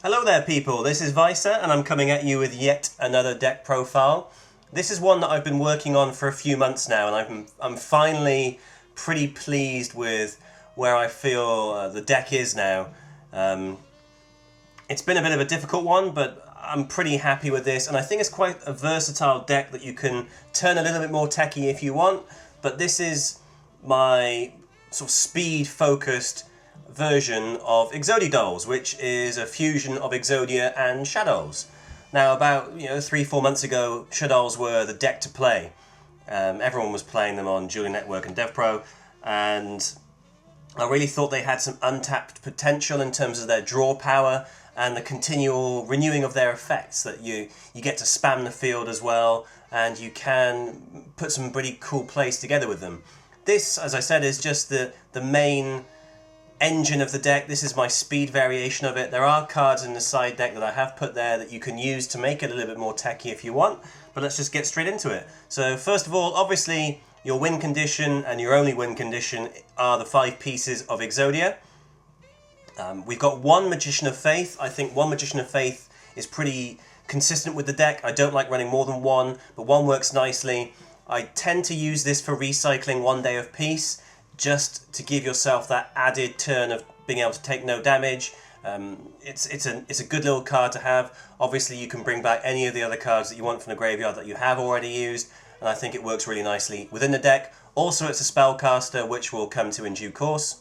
Hello there people, this is Visa and I'm coming at you with yet another deck profile. This is one that I've been working on for a few months now and I'm finally pretty pleased with where I feel the deck is now. It's been a bit of a difficult one, but I'm pretty happy with this, and I think it's quite a versatile deck that you can turn a little bit more techie if you want, but this is my sort of speed-focused version of Exodidolls, which is a fusion of Exodia and Shaddolls. Now, about 3-4 months ago, Shaddolls were the deck to play. Everyone was playing them on Julia Network and DevPro, and I really thought they had some untapped potential in terms of their draw power and the continual renewing of their effects, that you get to spam the field as well, and you can put some pretty cool plays together with them. This, as I said, is just the main engine of the deck. This is my speed variation of it. There are cards in the side deck that I have put there that you can use to make it a little bit more techy if you want, but let's just get straight into it. So first of all, obviously, your win condition and your only win condition are the 5 pieces of Exodia. We've got one Magician of Faith. I think one Magician of Faith is pretty consistent with the deck. I don't like running more than one, but one works nicely. I tend to use this for recycling one Day of Peace, just to give yourself that added turn of being able to take no damage. It's a good little card to have. Obviously, you can bring back any of the other cards that you want from the graveyard that you have already used, and I think it works really nicely within the deck. Also, it's a spellcaster, which we'll come to in due course.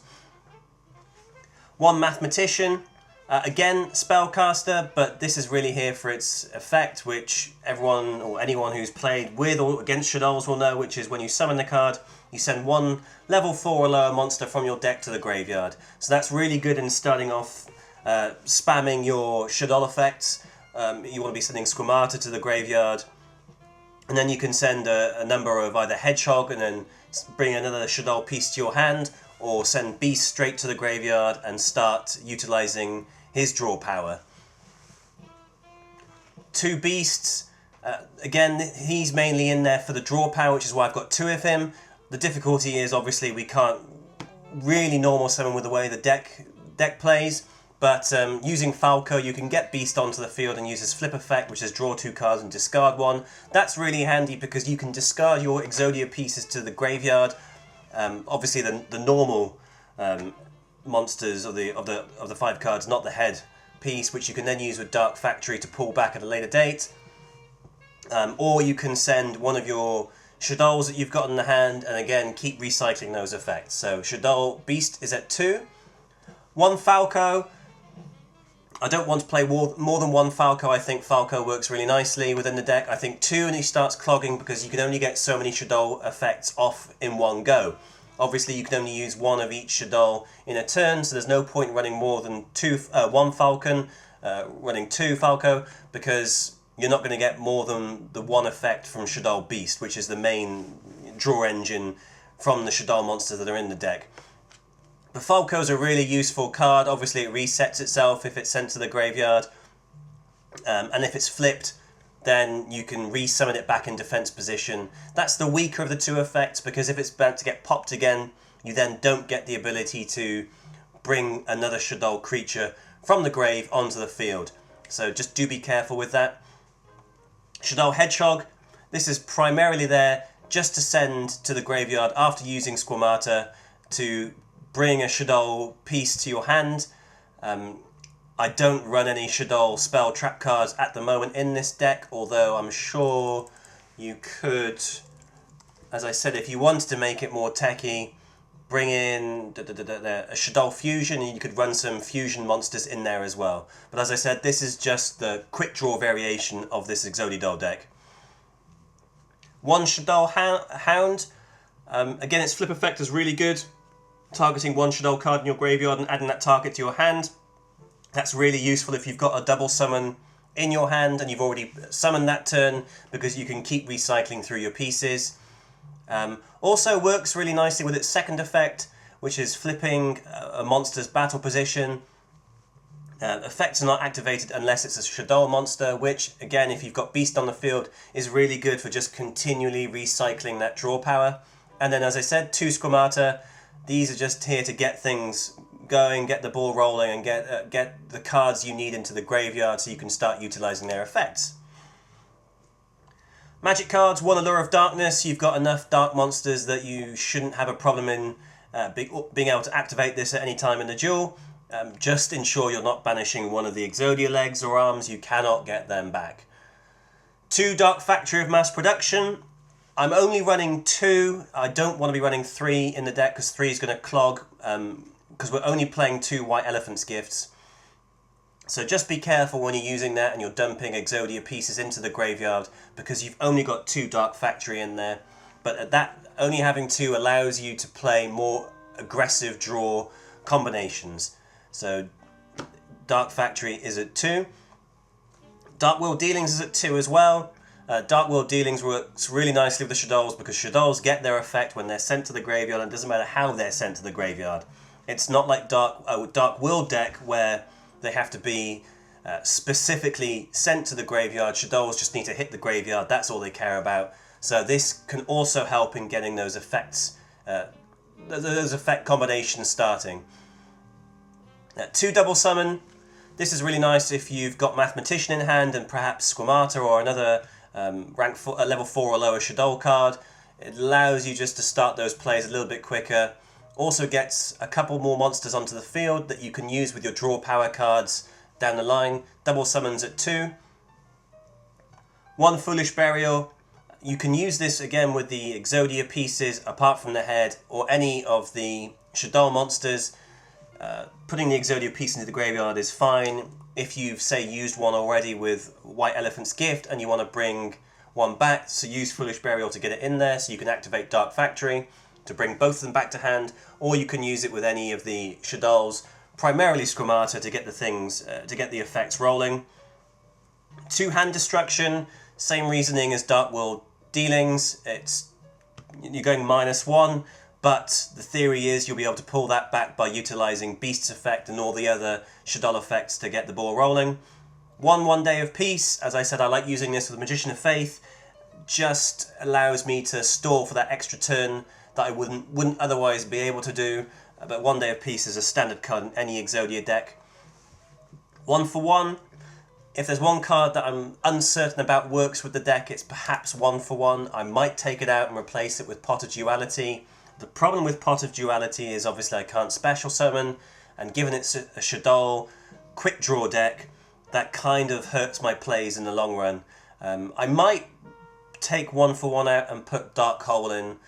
One Mathematician, again spellcaster, but this is really here for its effect, which everyone or anyone who's played with or against Shaddolls will know, which is when you summon the card, you send one level 4 or lower monster from your deck to the graveyard. So that's really good in starting off spamming your Shaddoll effects. You want to be sending Squamata to the graveyard, and then you can send a number of either Hedgehog and then bring another Shaddoll piece to your hand, or send Beast straight to the graveyard and start utilising his draw power. 2 Beasts, again, he's mainly in there for the draw power, which is why I've got 2 of him. The difficulty is obviously we can't really normal summon with the way the deck plays, but using Falco, you can get Beast onto the field and use his flip effect, which is draw 2 cards and discard 1. That's really handy because you can discard your Exodia pieces to the graveyard. Obviously, the normal monsters of the 5 cards, not the head piece, which you can then use with Dark Factory to pull back at a later date. Or you can send one of your Shaddolls that you've got in the hand, and again keep recycling those effects. So Shaddoll Beast is at 2. 1 Falco. I don't want to play more than 1 Falco. I think Falco works really nicely within the deck. I think 2 and he starts clogging because you can only get so many Shaddol effects off in one go. Obviously, you can only use one of each Shaddol in a turn, so there's no point running more than 1 Falcon, running 2 Falco, because you're not going to get more than the 1 effect from Shaddol Beast, which is the main draw engine from the Shaddol monsters that are in the deck. But Falco's a really useful card. Obviously, it resets itself if it's sent to the graveyard. And if it's flipped, then you can resummon it back in defense position. That's the weaker of the 2 effects, because if it's about to get popped again, you then don't get the ability to bring another Shaddol creature from the grave onto the field. So just do be careful with that. Shaddol Hedgehog, this is primarily there just to send to the graveyard after using Squamata to bring a Shaddol piece to your hand. I don't run any Shaddol spell trap cards at the moment in this deck, although I'm sure you could, as I said, if you wanted to make it more techy, bring in a Shaddol Fusion, and you could run some fusion monsters in there as well. But as I said, this is just the quick draw variation of this Exodidoll deck. 1 Shaddol Hound. Again, its flip effect is really good. Targeting 1 Shaddol card in your graveyard and adding that target to your hand. That's really useful if you've got a double summon in your hand and you've already summoned that turn, because you can keep recycling through your pieces. Also works really nicely with its second effect, which is flipping a monster's battle position. Effects are not activated unless it's a Shaddol monster, which, again, if you've got Beast on the field, is really good for just continually recycling that draw power. And then, as I said, 2 Squamata. These are just here to get things going, get the ball rolling, and get the cards you need into the graveyard so you can start utilising their effects. Magic cards, 1 Allure of Darkness. You've got enough dark monsters that you shouldn't have a problem in being able to activate this at any time in the duel. Just ensure you're not banishing one of the Exodia legs or arms. You cannot get them back. 2 Dark Factory of Mass Production. I'm only running 2. I don't want to be running 3 in the deck because 3 is going to clog, because we're only playing 2 White Elephant's Gifts. So just be careful when you're using that and you're dumping Exodia pieces into the graveyard, because you've only got 2 Dark Factory in there. But that only having 2 allows you to play more aggressive draw combinations. So Dark Factory is at 2. Dark World Dealings is at 2 as well. Dark World Dealings works really nicely with the Shaddolls, because Shaddolls get their effect when they're sent to the graveyard, and it doesn't matter how they're sent to the graveyard. It's not like Dark World deck where they have to be specifically sent to the graveyard. Shaddolls just need to hit the graveyard, that's all they care about. So this can also help in getting those effects, those effect combinations starting. 2 Double Summon. This is really nice if you've got Mathematician in hand and perhaps Squamata or another level 4 or lower Shaddoll card. It allows you just to start those plays a little bit quicker. Also gets a couple more monsters onto the field that you can use with your draw power cards down the line. Double Summons at 2. 1 Foolish Burial. You can use this again with the Exodia pieces apart from the head, or any of the Shaddol monsters. Putting the Exodia piece into the graveyard is fine. If you've, say, used one already with White Elephant's Gift and you want to bring one back, so use Foolish Burial to get it in there so you can activate Dark Factory to bring both of them back to hand, or you can use it with any of the Shaddolls, primarily Squamata, to get the things, to get the effects rolling. 2 Hand Destruction, same reasoning as Dark World Dealings. You're going -1, but the theory is you'll be able to pull that back by utilising Beast's effect and all the other Shaddoll effects to get the ball rolling. 1 Day of Peace. As I said, I like using this with Magician of Faith. Just allows me to stall for that extra turn that I wouldn't otherwise be able to do. But 1 Day of Peace is a standard card in any Exodia deck. 1 for 1. If there's one card that I'm uncertain about works with the deck, it's perhaps 1 for 1. I might take it out and replace it with Pot of Duality. The problem with Pot of Duality is obviously I can't special summon, and given it's a Shaddoll quick draw deck, that kind of hurts my plays in the long run. I might take 1 for 1 out and put Dark Hole in.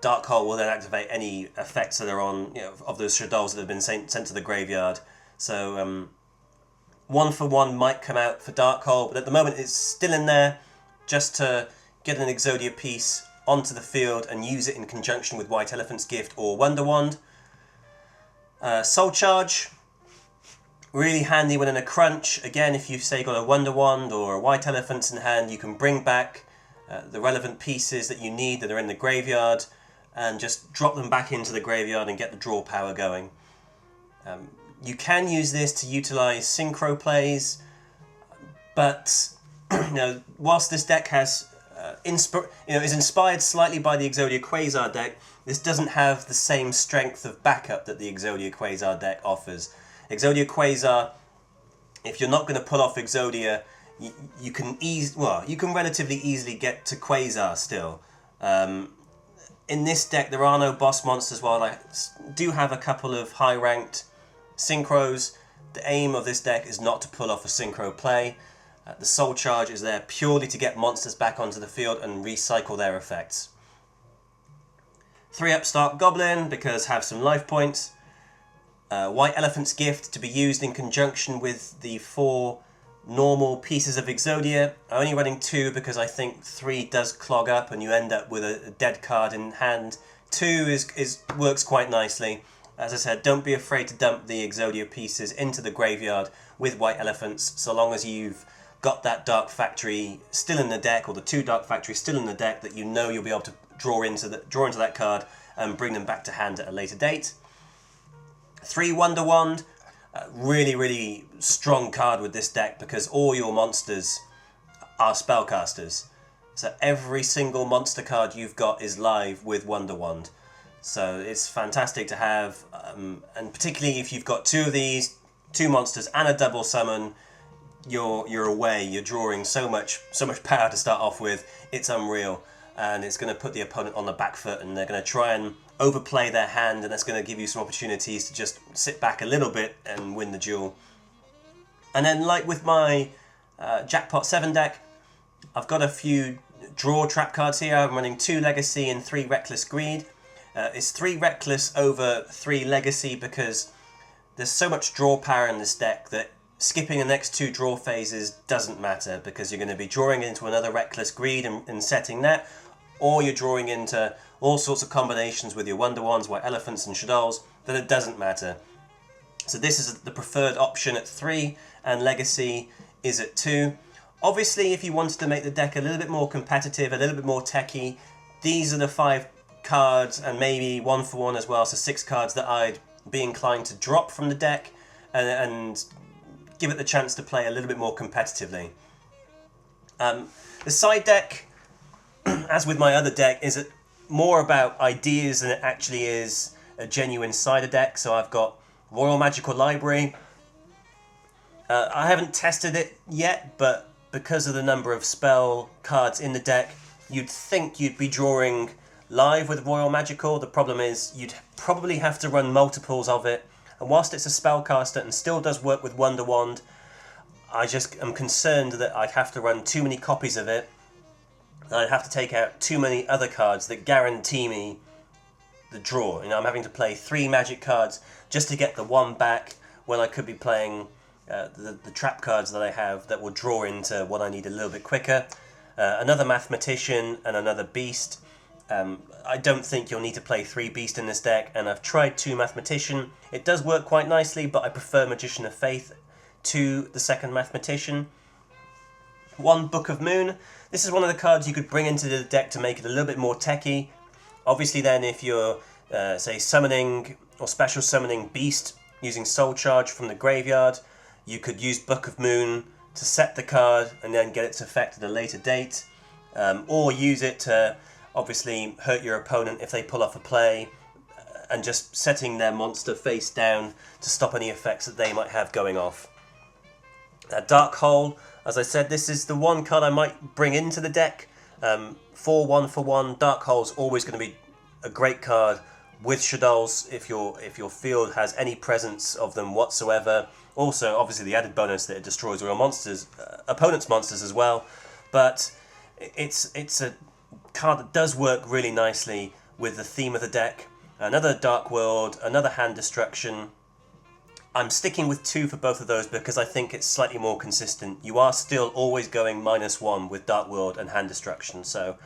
Dark Hole will then activate any effects that are on, of those Shaddolls that have been sent to the graveyard. So 1 for 1 might come out for Dark Hole, but at the moment it's still in there just to get an Exodia piece onto the field and use it in conjunction with White Elephant's Gift or Wonder Wand. Soul Charge, really handy when in a crunch. Again, if you've, say, got a Wonder Wand or a White Elephant's in hand, you can bring back the relevant pieces that you need that are in the graveyard and just drop them back into the graveyard and get the draw power going. You can use this to utilise synchro plays, but whilst this deck has is inspired slightly by the Exodia Quasar deck, this doesn't have the same strength of backup that the Exodia Quasar deck offers. Exodia Quasar, if you're not going to pull off Exodia, you can relatively easily get to Quasar still. In this deck, there are no boss monsters. While I do have a couple of high-ranked synchros, the aim of this deck is not to pull off a synchro play. The Soul Charge is there purely to get monsters back onto the field and recycle their effects. 3 Upstart Goblin, because have some life points. White Elephant's Gift to be used in conjunction with the 4 normal pieces of Exodia. I'm only running 2 because I think 3 does clog up and you end up with a dead card in hand. 2 works quite nicely. As I said, don't be afraid to dump the Exodia pieces into the graveyard with White Elephants, so long as you've got that Dark Factory still in the deck, or the 2 Dark Factories still in the deck, that you know you'll be able to draw into that card and bring them back to hand at a later date. 3 Wonder Wand, really, really strong card with this deck because all your monsters are spellcasters. So every single monster card you've got is live with Wonder Wand. So it's fantastic to have, and particularly if you've got two of these, two monsters and a double summon, you're away. You're drawing so much power to start off with. It's unreal, and it's going to put the opponent on the back foot, and they're going to try and overplay their hand, and that's going to give you some opportunities to just sit back a little bit and win the duel. And then, like with my Jackpot 7 deck, I've got a few draw trap cards here. I'm running 2 Legacy and 3 Reckless Greed. It's 3 Reckless over 3 Legacy because there's so much draw power in this deck that skipping the next 2 draw phases doesn't matter, because you're going to be drawing into another Reckless Greed and setting that, or you're drawing into all sorts of combinations with your Wonder Wands, White Elephants and Shaddolls, that it doesn't matter. So this is the preferred option at 3, and Legacy is at 2. Obviously, if you wanted to make the deck a little bit more competitive, a little bit more techy, these are the 5 cards, and maybe 1 for 1 as well, so 6 cards that I'd be inclined to drop from the deck and give it the chance to play a little bit more competitively. The side deck, as with my other deck, is more about ideas than it actually is a genuine cider deck. So I've got Royal Magical Library. I haven't tested it yet, but because of the number of spell cards in the deck, you'd think you'd be drawing live with Royal Magical. The problem is you'd probably have to run multiples of it, and whilst it's a spellcaster and still does work with Wonder Wand, I just am concerned that I'd have to run too many copies of it, and I'd have to take out too many other cards that guarantee me the draw. You know, I'm having to play 3 magic cards just to get the 1 back, when I could be playing the trap cards that I have that will draw into what I need a little bit quicker. Another Mathematician and another Beast. I don't think you'll need to play 3 Beast in this deck, and I've tried 2 Mathematician. It does work quite nicely, but I prefer Magician of Faith to the second Mathematician. 1 Book of Moon. This is one of the cards you could bring into the deck to make it a little bit more techy. Obviously then, if you're, say, summoning or special summoning Beast using Soul Charge from the graveyard, you could use Book of Moon to set the card and then get its effect at a later date. Or use it to obviously hurt your opponent if they pull off a play, and just setting their monster face down to stop any effects that they might have going off. Dark Hole, as I said, this is the one card I might bring into the deck. For 1 for 1, Dark Hole's always going to be a great card with Shaddolls if your field has any presence of them whatsoever. Also, obviously, the added bonus that it destroys real monsters, opponents' monsters as well. But it's a card that does work really nicely with the theme of the deck. Another Dark World, another Hand Destruction. I'm sticking with 2 for both of those because I think it's slightly more consistent. You are still always going -1 with Dark World and Hand Destruction, so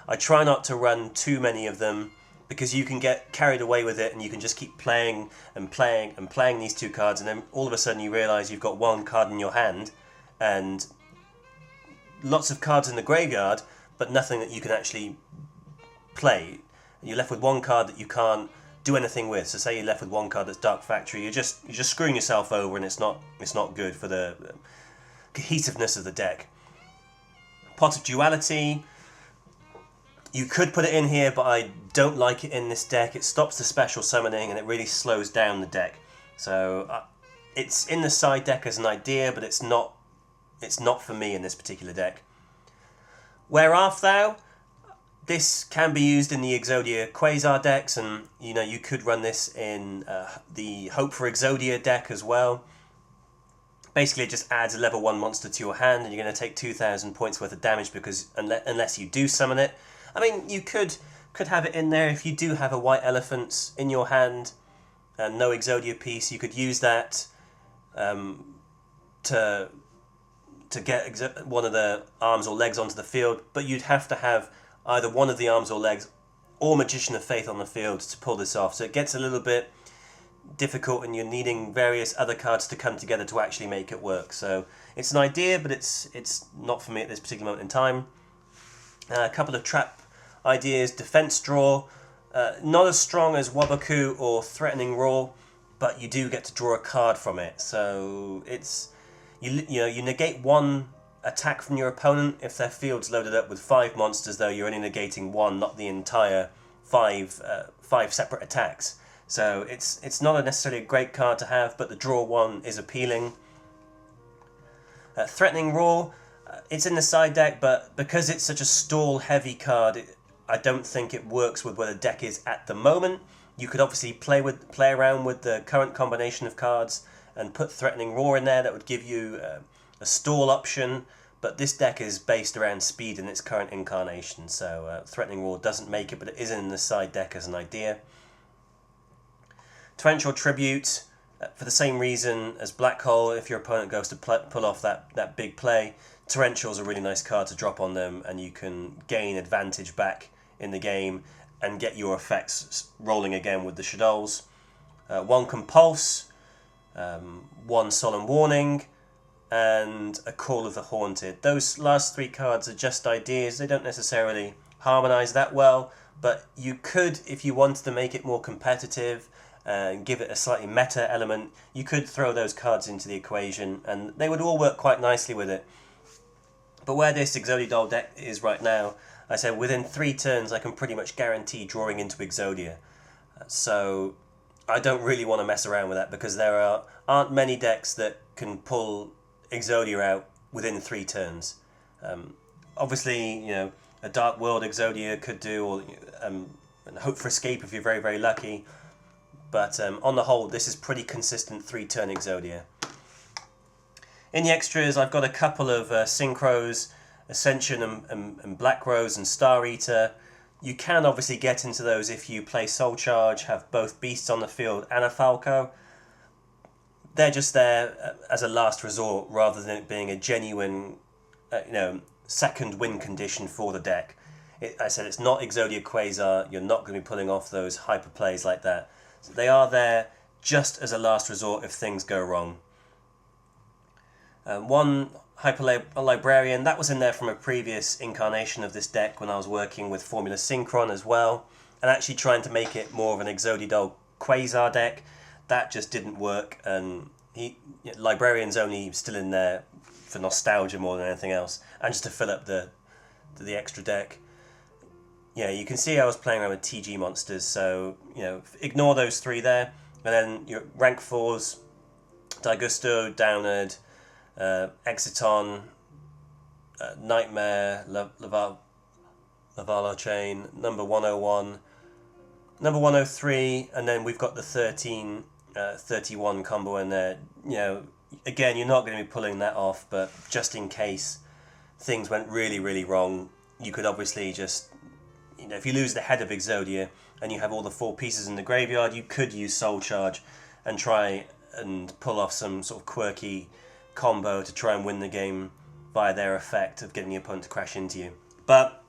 I try not to run too many of them, because you can get carried away with it and you can just keep playing and playing and playing these 2 cards, and then all of a sudden you realise you've got 1 card in your hand and lots of cards in the graveyard, but nothing that you can actually play. You're left with 1 card that you can't do anything with. So say you're left with 1 card that's Dark Factory, you're just screwing yourself over, and it's not good for the cohesiveness of the deck. Pot of Duality. You could put it in here, but I don't like it in this deck. It stops the special summoning and it really slows down the deck. So it's in the side deck as an idea, but it's not for me in this particular deck. Where Art Thou? This can be used in the Exodia Quasar decks, and you could run this in the Hope for Exodia deck as well. Basically, it just adds a level 1 monster to your hand, and you're going to take 2,000 points worth of damage because unless you do summon it. I mean, you could have it in there if you do have a White Elephant in your hand and no Exodia piece. You could use that to get one of the arms or legs onto the field, but you'd have to have either one of the arms or legs or Magician of Faith on the field to pull this off. So it gets a little bit difficult, and you're needing various other cards to come together to actually make it work. So it's an idea, but it's not for me at this particular moment in time. A couple of trap ideas. Defense Draw, not as strong as Wabaku or Threatening Roar, but you do get to draw a card from it. So it's you negate 1 attack from your opponent if their field's loaded up with 5 monsters, though you're only negating 1, not the entire five separate attacks. So it's not necessarily a great card to have, but the draw one is appealing. Threatening Roar, it's in the side deck, but because it's such a stall heavy card, I don't think it works with where the deck is at the moment. You could obviously play around with the current combination of cards and put Threatening Roar in there. That would give you a stall option, but this deck is based around speed in its current incarnation, so Threatening Roar doesn't make it, but it is in the side deck as an idea. Torrential Tribute, for the same reason as Black Hole, if your opponent goes to pull off that big play, Torrential is a really nice card to drop on them, and you can gain advantage back in the game and get your effects rolling again with the Shaddolls. One Compulse, one Solemn Warning, and a Call of the Haunted. Those last three cards are just ideas. They don't necessarily harmonise that well, but you could, if you wanted to make it more competitive and give it a slightly meta element, you could throw those cards into the equation and they would all work quite nicely with it. But where this Exodidoll deck is right now, I said within 3 turns I can pretty much guarantee drawing into Exodia. So I don't really want to mess around with that, because there aren't many decks that can pull Exodia out within 3 turns. Obviously, a Dark World Exodia could do, or Hope for Escape if you're very, very lucky. But on the whole, this is pretty consistent 3-turn Exodia. In the extras, I've got a couple of Synchros, Ascension and Black Rose and Star Eater. You can obviously get into those if you play Soul Charge, have both Beasts on the field and a Falco. They're just there as a last resort rather than it being a genuine, second win condition for the deck. I said it's not Exodia Quasar. You're not going to be pulling off those hyper plays like that. So they are there just as a last resort if things go wrong. One Hyper Librarian, that was in there from a previous incarnation of this deck when I was working with Formula Synchron as well, and actually trying to make it more of an Exodidoll Quasar deck. That just didn't work, and Librarian's only still in there for nostalgia more than anything else, and just to fill up the extra deck. Yeah, you can see I was playing around with TG monsters, so ignore those 3 there, and then your rank 4s, Daigusto, Downerd, Exiton, Nightmare, Lavallo Chain, number 101, number 103, and then we've got the 31 combo in there. Again, you're not going to be pulling that off, but just in case things went really, really wrong, you could obviously just, if you lose the head of Exodia and you have all the 4 pieces in the graveyard, you could use Soul Charge and try and pull off some sort of quirky combo to try and win the game via their effect of getting the opponent to crash into you. But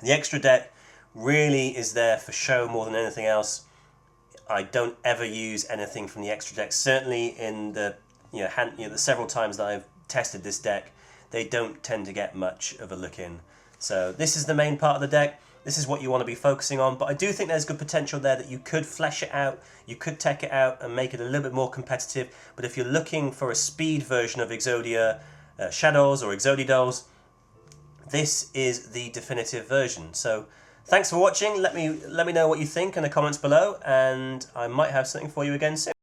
the extra deck really is there for show more than anything else. I don't ever use anything from the extra deck. Certainly in the the several times that I've tested this deck, they don't tend to get much of a look in. So this is the main part of the deck. This is what you want to be focusing on, but I do think there's good potential there that you could flesh it out, you could tech it out and make it a little bit more competitive. But if you're looking for a speed version of Exodia, Shaddolls or Exodidolls, this is the definitive version. So thanks for watching. Let me know what you think in the comments below, and I might have something for you again soon.